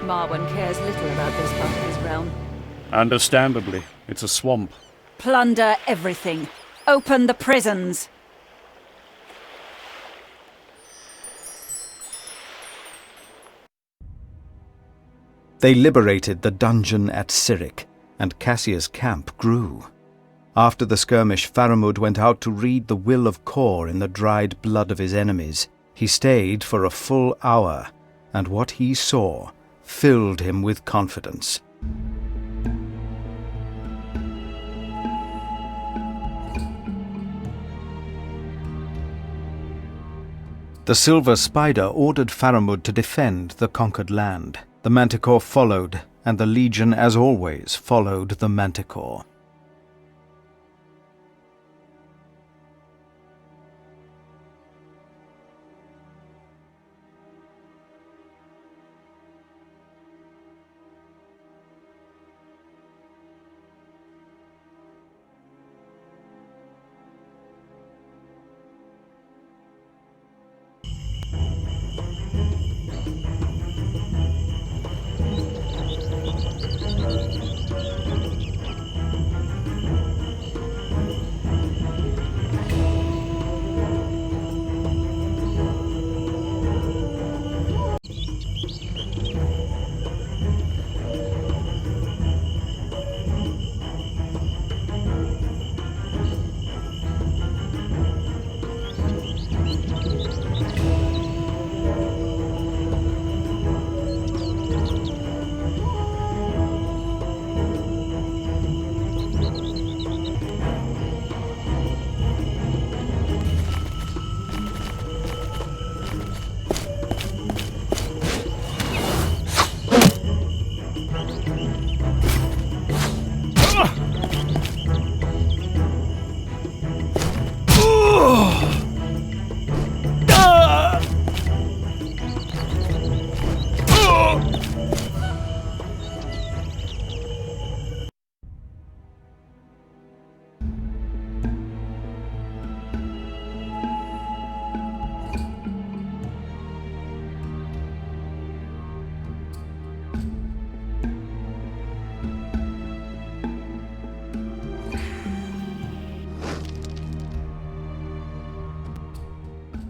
Marwan cares little about this part of his realm. Understandably, it's a swamp. Plunder everything. Open the prisons. They liberated the dungeon at Cyric, and Cassia's camp grew. After the skirmish, Faramud went out to read the will of Kor in the dried blood of his enemies. He stayed for a full hour, and what he saw filled him with confidence. The Silver Spider ordered Faramud to defend the conquered land. The Manticore followed, and the Legion, as always, followed the Manticore.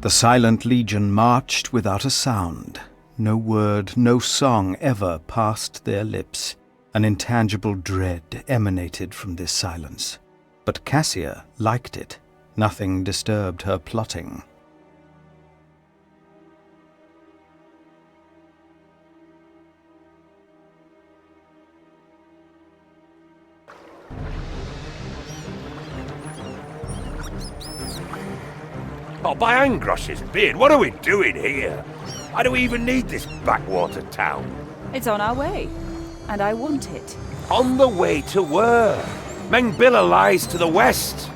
The Silent Legion marched without a sound. No word, no song ever passed their lips. An intangible dread emanated from this silence. But Cassia liked it. Nothing disturbed her plotting. Oh, by Angros's beard, what are we doing here? Why do we even need this backwater town? It's on our way, and I want it. On the way to where? Mengbilla lies to the west.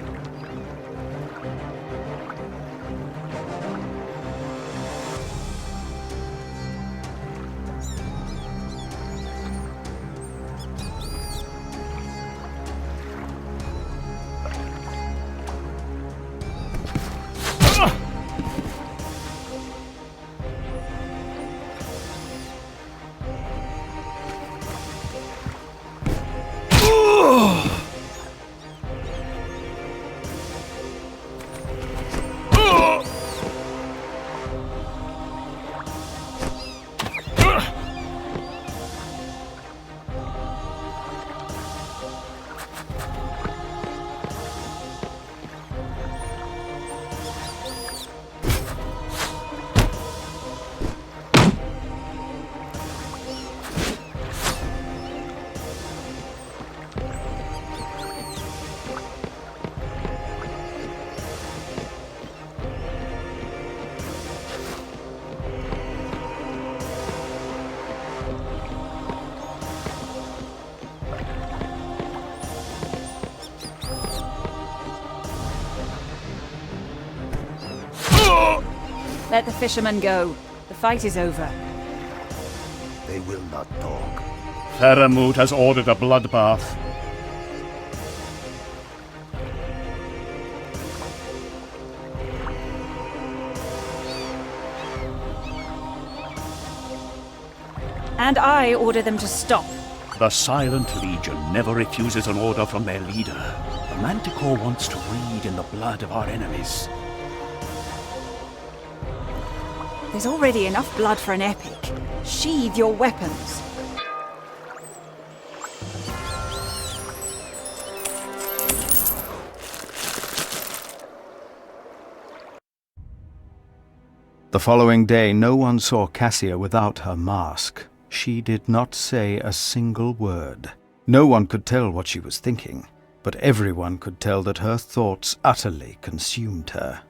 Let the fishermen go. The fight is over. They will not talk. Faramud has ordered a bloodbath. And I order them to stop. The Silent Legion never refuses an order from their leader. The Manticore wants to read in the blood of our enemies. There's already enough blood for an epic. Sheathe your weapons. The following day, no one saw Cassia without her mask. She did not say a single word. No one could tell what she was thinking, but everyone could tell that her thoughts utterly consumed her.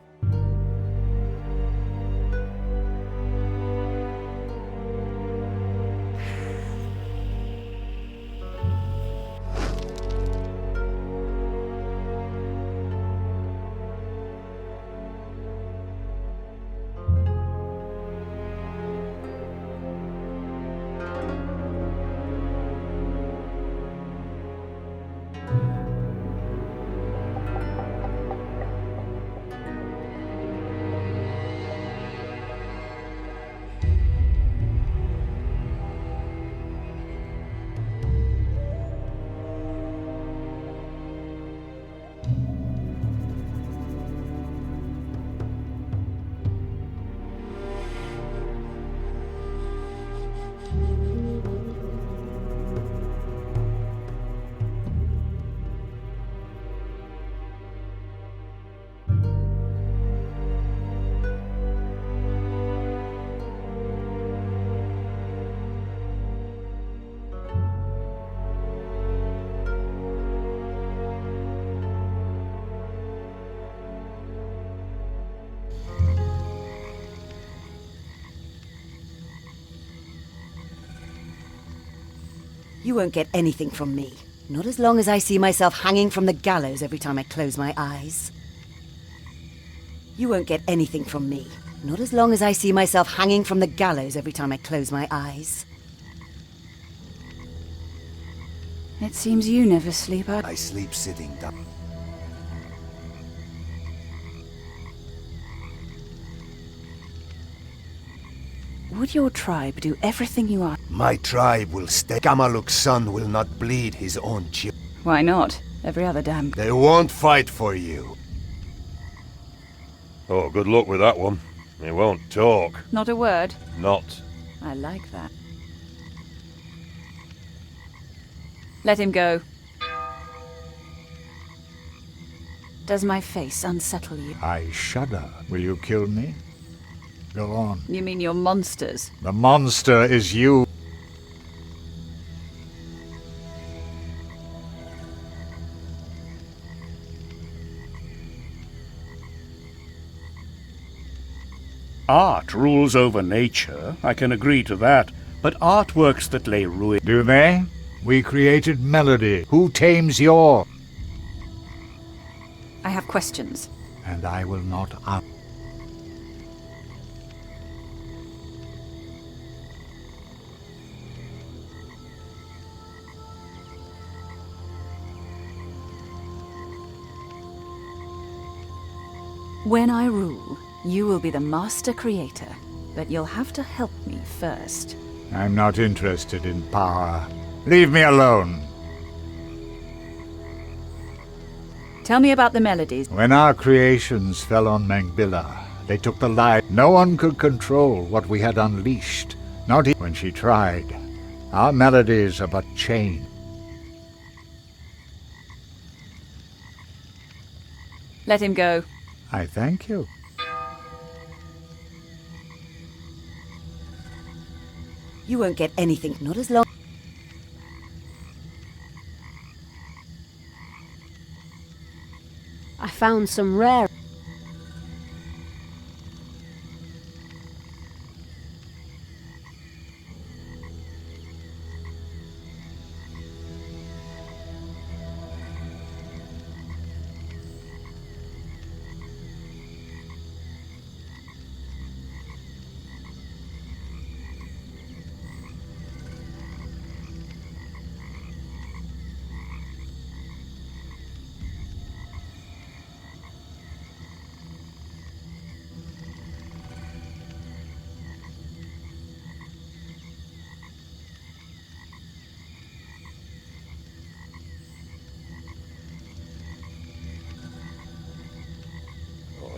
You won't get anything from me. Not as long as I see myself hanging from the gallows every time I close my eyes. You won't get anything from me. Not as long as I see myself hanging from the gallows every time I close my eyes. It seems you never sleep. I sleep sitting down. Would your tribe do everything you ask? My tribe will stay. Gamaluk's son will not bleed his own children. Why not? Every other damn... They won't fight for you. Oh, good luck with that one. He won't talk. Not a word. Not. I like that. Let him go. Does my face unsettle you? I shudder. Will you kill me? Go on. You mean you're monsters? The monster is you. Art rules over nature, I can agree to that, but artworks that lay ruin... Do they? We created melody. Who tames your... I have questions. And I will not answer. When I rule, you will be the master creator, but you'll have to help me first. I'm not interested in power. Leave me alone. Tell me about the melodies. When our creations fell on Mangbilla, they took the light. No one could control what we had unleashed. Not even when she tried. Our melodies are but chains. Let him go. I thank you. You won't get anything, not as long... I found some rare...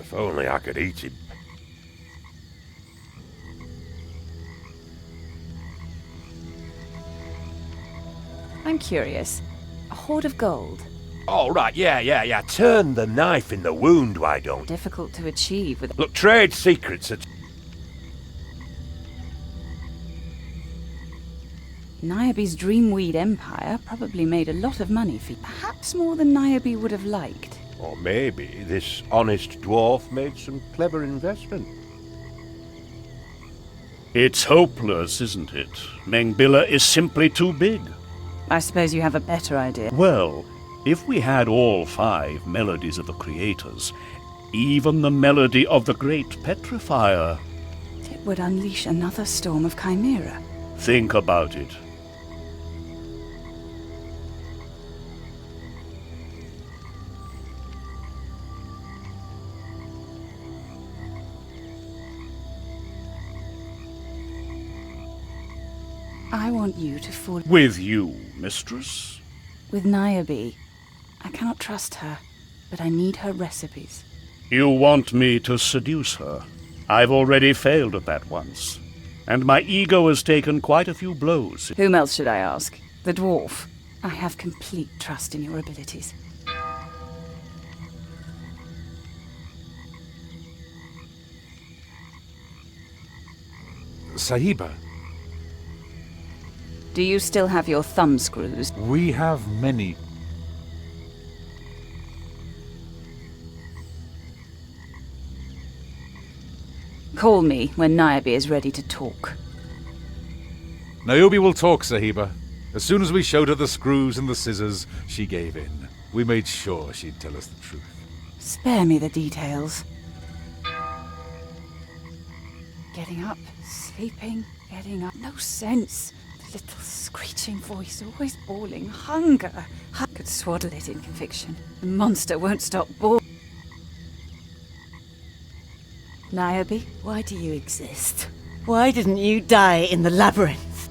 If only I could eat him. I'm curious. A hoard of gold. Oh, right, yeah. Turn the knife in the wound, why don't you? Difficult to achieve with... Look, trade secrets are... Niobe's Dreamweed empire probably made a lot of money for you. Perhaps more than Niobe would have liked. Or maybe this honest dwarf made some clever investment. It's hopeless, isn't it? Mengbilla is simply too big. I suppose you have a better idea. Well, if we had all 5 melodies of the creators, even the melody of the great petrifier... It would unleash another storm of chimera. Think about it. I want you to fall With you, mistress? with Niobe. I cannot trust her, but I need her recipes. You want me to seduce her? I've already failed at that once. And my ego has taken quite a few blows. Whom else should I ask? The dwarf. I have complete trust in your abilities. Sahiba, Do you still have your thumb screws? we have many. Call me when Niobe is ready to talk. Niobe will talk, Sahiba. As soon as we showed her the screws and the scissors, she gave in. We made sure she'd tell us the truth. Spare me the details. Getting up, sleeping, getting up. No sense. The little screeching voice, always bawling. Hunger. I could swaddle it in conviction. The monster won't stop bawling. Niobe? Why do you exist? Why didn't you die in the labyrinth?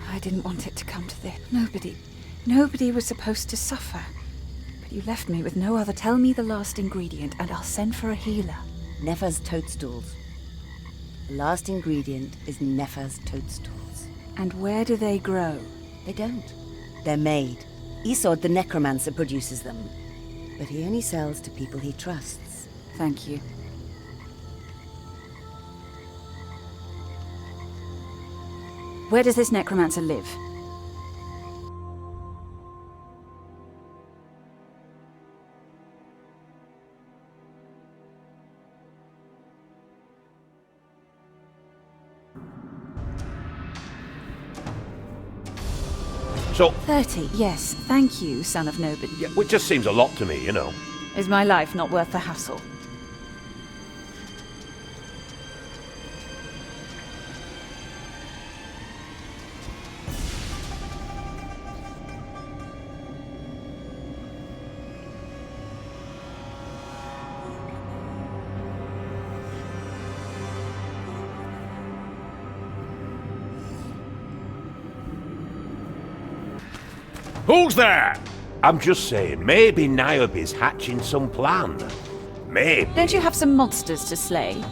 I didn't want it to come to this. Nobody was supposed to suffer. But you left me with no other. Tell me the last ingredient and I'll send for a healer. Nefer's toadstools. The last ingredient is Nefer's toadstools. And where do they grow? They don't. They're made. Isod the necromancer produces them. But he only sells to people he trusts. Thank you. Where does this necromancer live? So, 30, yes. Thank you, son of nobody. yeah, it just seems a lot to me, you know. Is my life not worth the hassle? Who's there? I'm just saying, maybe Niobe's hatching some plan. Maybe. Don't you have some monsters to slay?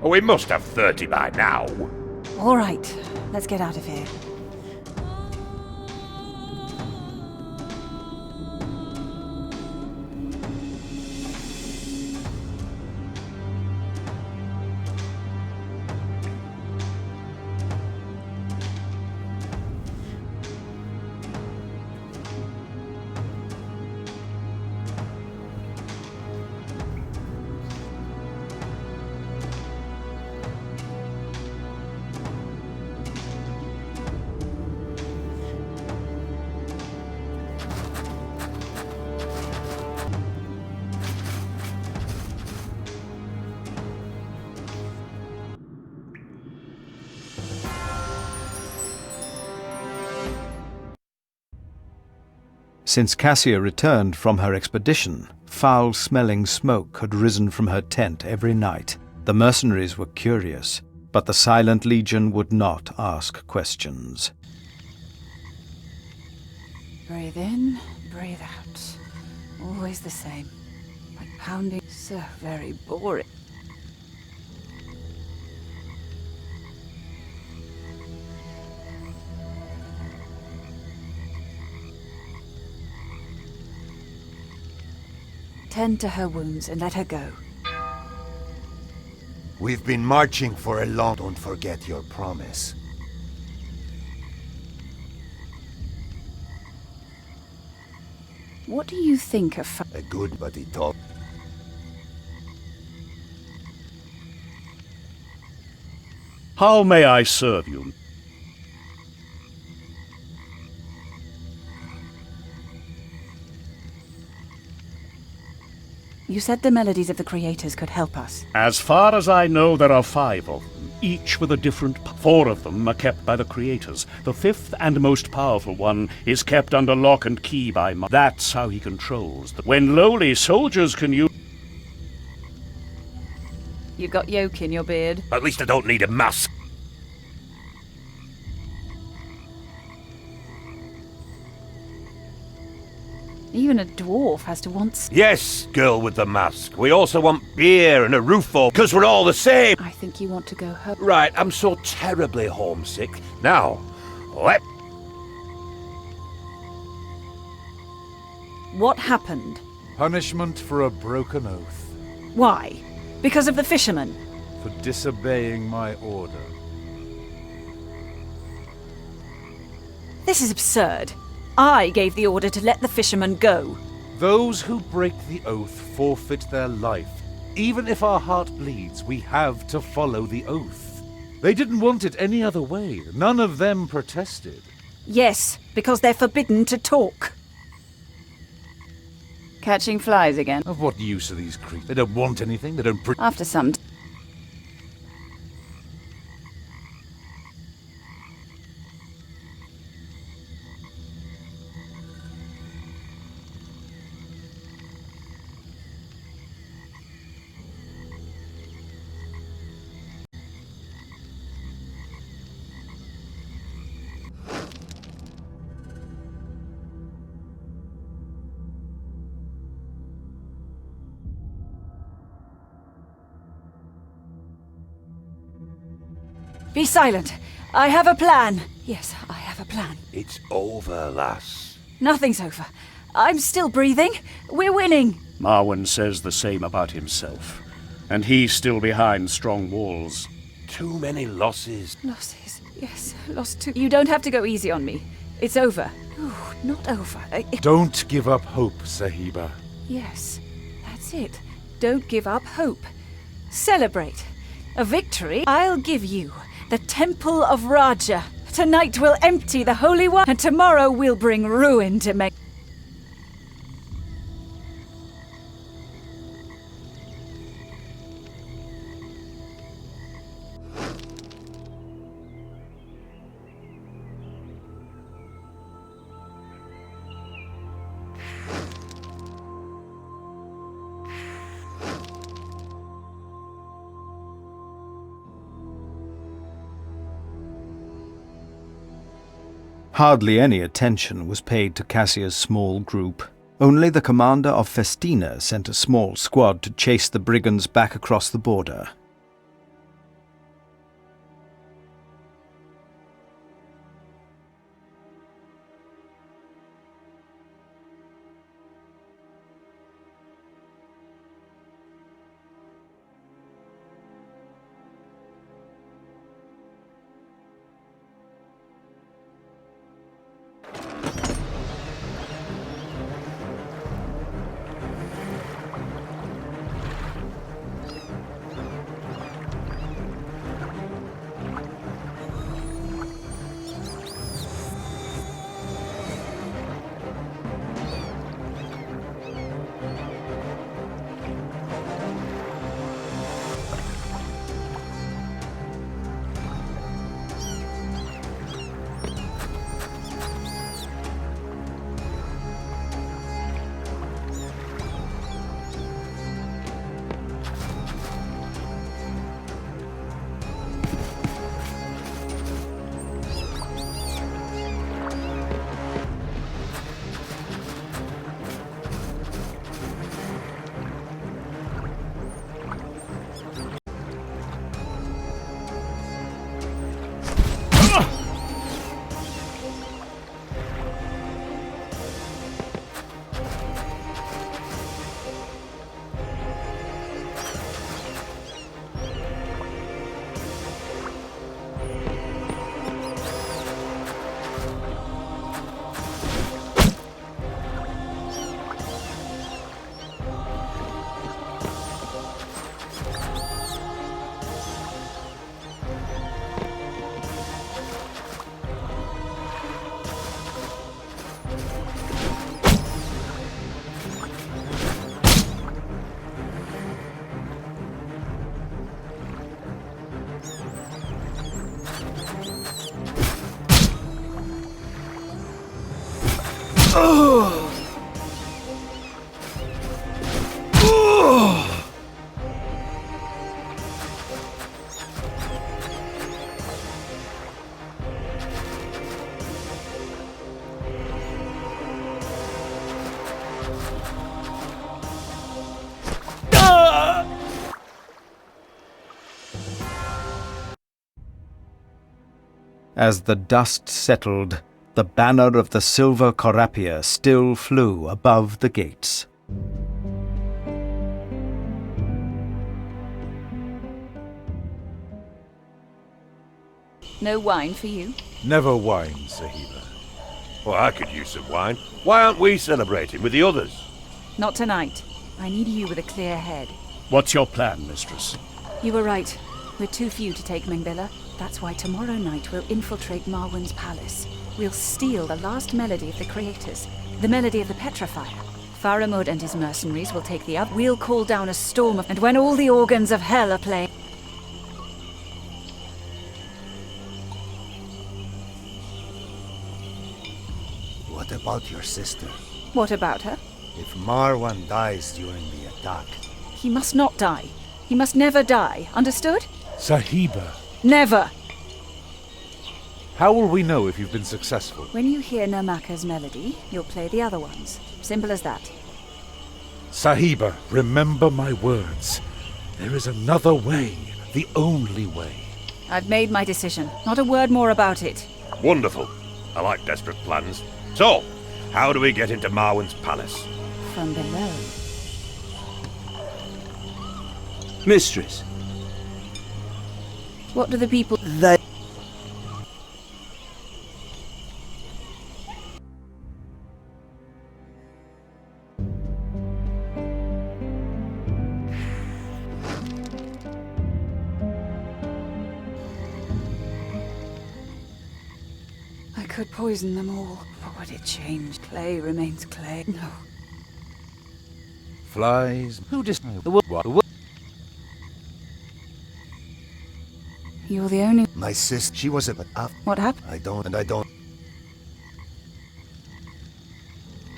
Oh, we must have 30 by now. All right, let's get out of here. Since Cassia returned from her expedition, foul-smelling smoke had risen from her tent every night. The mercenaries were curious, but the Silent Legion would not ask questions. Breathe in, breathe out. Always the same. Like pounding. So very boring. Tend to her wounds and let her go. We've been marching for a long... Don't forget your promise. What do you think of A good buddy talk. How may I serve you? You said the melodies of the creators could help us. As far as I know, there are 5 of them, each with a different... 4 of them are kept by the creators. The 5th and most powerful one is kept under lock and key by... That's how he controls them. When lowly soldiers can use... You've got yolk in your beard. At least I don't need a mask. Even a dwarf has to want... Yes, girl with the mask. We also want beer and a roof over, because we're all the same. I think you want to go home. Right, I'm so terribly homesick. Now, let... What happened? Punishment for a broken oath. Why? Because of the fisherman? For disobeying my order. This is absurd. I gave the order to let the fisherman go. Those who break the oath forfeit their life. Even if our heart bleeds, we have to follow the oath. They didn't want it any other way. None of them protested. Yes, because they're forbidden to talk. Catching flies again. Of what use are these creatures? They don't want anything, they don't After some... Be silent. I have a plan. Yes, I have a plan. It's over, lass. Nothing's over. I'm still breathing. We're winning. Marwan says the same about himself. And he's still behind strong walls. Too many losses. Losses. Yes, lost too. You don't have to go easy on me. It's over. Ooh, not over. Don't give up hope, Sahiba. Yes, that's it. Don't give up hope. Celebrate. A victory I'll give you. The Temple of Raja. Tonight we'll empty the Holy One, and tomorrow we'll bring ruin to make... Hardly any attention was paid to Cassia's small group. Only the commander of Festina sent a small squad to chase the brigands back across the border. As the dust settled, the banner of the Silver Corapia still flew above the gates. No wine for you? Never wine, Sahiba. Well, I could use some wine. Why aren't we celebrating with the others? Not tonight. I need you with a clear head. What's your plan, mistress? You were right. We're too few to take Mengbilla. That's why tomorrow night we'll infiltrate Marwan's palace. We'll steal the last melody of the creators, the melody of the Petrifier. Faramud and his mercenaries will take the up. We'll call down a storm and when all the organs of hell are playing... What about your sister? What about her? If Marwan dies during the attack, He must not die. He must never die. Understood? Sahiba, Never! how will we know if you've been successful? When you hear Namaka's melody, you'll play the other ones. Simple as that. Sahiba, remember my words. There is another way, the only way. I've made my decision. Not a word more about it. Wonderful. I like desperate plans. So, how do we get into Marwan's palace? From below. Mistress. What do the people... I could poison them all, but would it change? Clay remains clay. No. Flies. Who just... You're the only... my sister, she was a but What happened? I don't.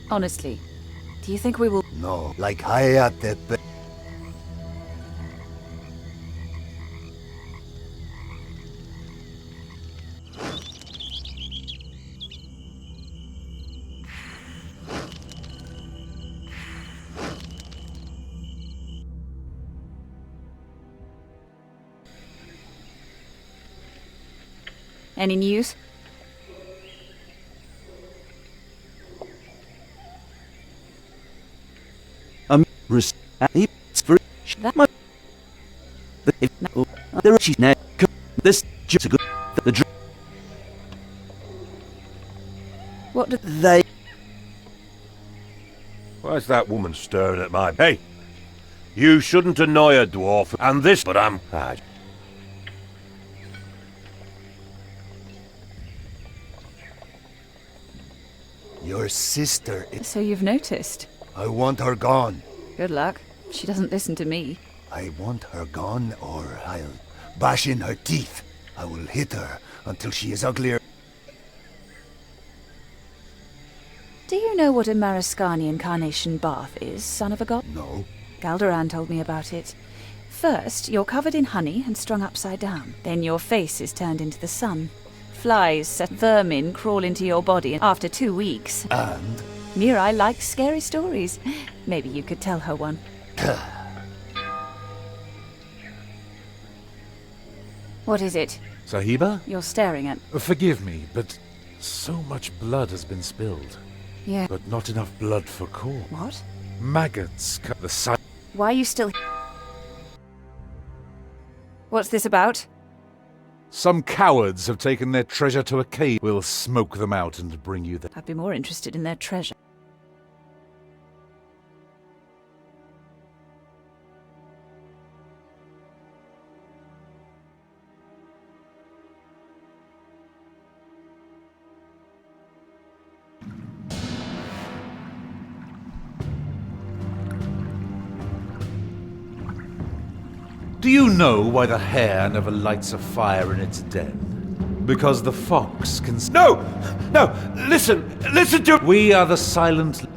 Honestly, do you think we will... No, like Hayate. Any news? That much. There she's now. This just a good. The What did they? Why's that woman staring at my... Hey! You shouldn't annoy a dwarf, and this... But I'm... Your sister is... So you've noticed? I want her gone. Good luck. She doesn't listen to me. I want her gone, or I'll bash in her teeth. I will hit her until she is uglier. Do you know what a Mariskani incarnation bath is, son of a god? No. Galderan told me about it. First, you're covered in honey and strung upside down. Then your face is turned into the sun. Flies, vermin crawl into your body after 2 weeks. And? Mirai likes scary stories. Maybe you could tell her one. What is it? Sahiba? You're staring at... Forgive me, but so much blood has been spilled. Yeah. But not enough blood for Core. What? Maggots cut the side. Why are you still... What's this about? Some cowards have taken their treasure to a cave. We'll smoke them out and bring you the... I'd be more interested in their treasure. Do you know why the hare never lights a fire in its den? Because the fox can... No! No! Listen! Listen to... We are the silent...